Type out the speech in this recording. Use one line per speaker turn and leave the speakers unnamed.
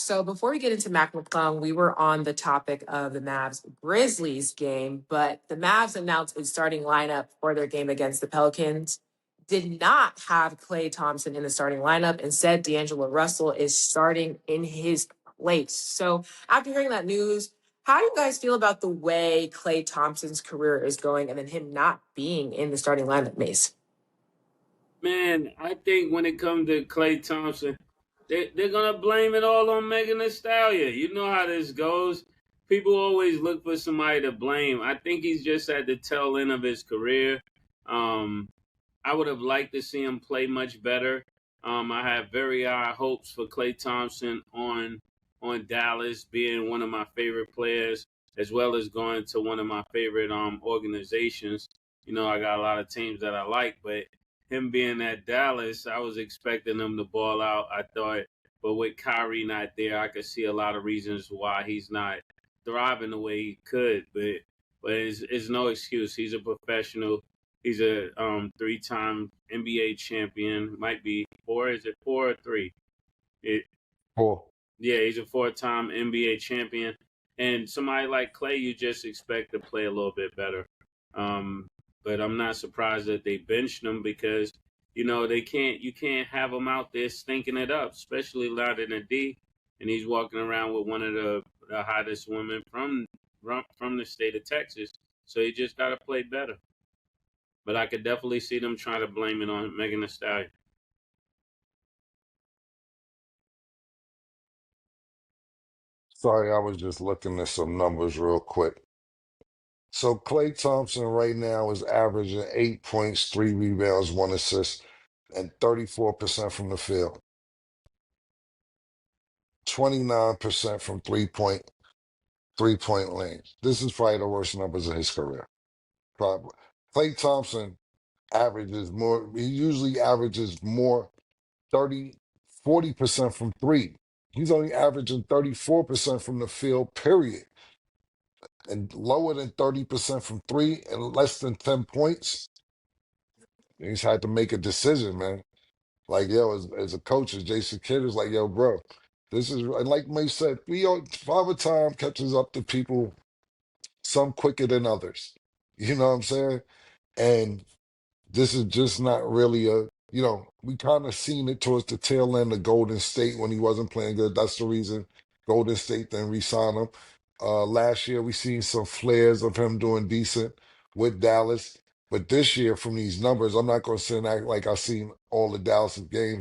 So before we get into Mac McClung, we were on the topic of the Mavs Grizzlies game, but the Mavs announced its starting lineup for their game against the Pelicans. Did not have Klay Thompson in the starting lineup. Instead, D'Angelo Russell is starting in his place. So after hearing that news, how do you guys feel about the way Klay Thompson's career is going and then him not being in the starting lineup, Mace?
Man, I think when it comes to Klay Thompson, they're gonna blame it all on Megan Thee Stallion. You know how this goes. People always look for somebody to blame. I think he's just at the tail end of his career. Um, I would have liked to see him play much better. I have very high hopes for Klay Thompson on Dallas being one of my favorite players, as well as going to one of my favorite organizations. You know, I got a lot of teams that I like, but him being at Dallas, I was expecting him to ball out. I thought, but with Kyrie not there, I could see a lot of reasons why he's not thriving the way he could. But it's no excuse. He's a professional. He's a three-time NBA champion. Might be four. Is it four or three? It,
Four.
yeah, he's a four-time NBA champion. And somebody like Klay, you just expect to play a little bit better. But I'm not surprised that they benched him because you can't have him out there stinking it up, especially not in a D. And he's walking around with one of the hottest women from the state of Texas. So he just got to play better. But I could definitely see them trying to blame it on Megan Thee Stallion.
Sorry, I was just looking at some numbers real quick. So Klay Thompson right now is averaging 8 points, 3 rebounds, 1 assist, and 34% from the field. 29% from three point range. This is probably the worst numbers of his career. Probably. Klay Thompson averages more, he usually averages more 30, 40% from three. He's only averaging 34% from the field, period. And lower than 30% from three and less than 10 points. He's had to make a decision, man. Like, yo, as a coach, as Jason Kidd is like, yo, bro, this is, and like May said, Father Time catches up to people, some quicker than others. You know what I'm saying? And this is just not really we kind of seen it towards the tail end of Golden State when he wasn't playing good. That's the reason Golden State didn't re-sign him. Last year, we seen some flares of him doing decent with Dallas. But this year, from these numbers, I'm not going to sit and act like I've seen all the Dallas games.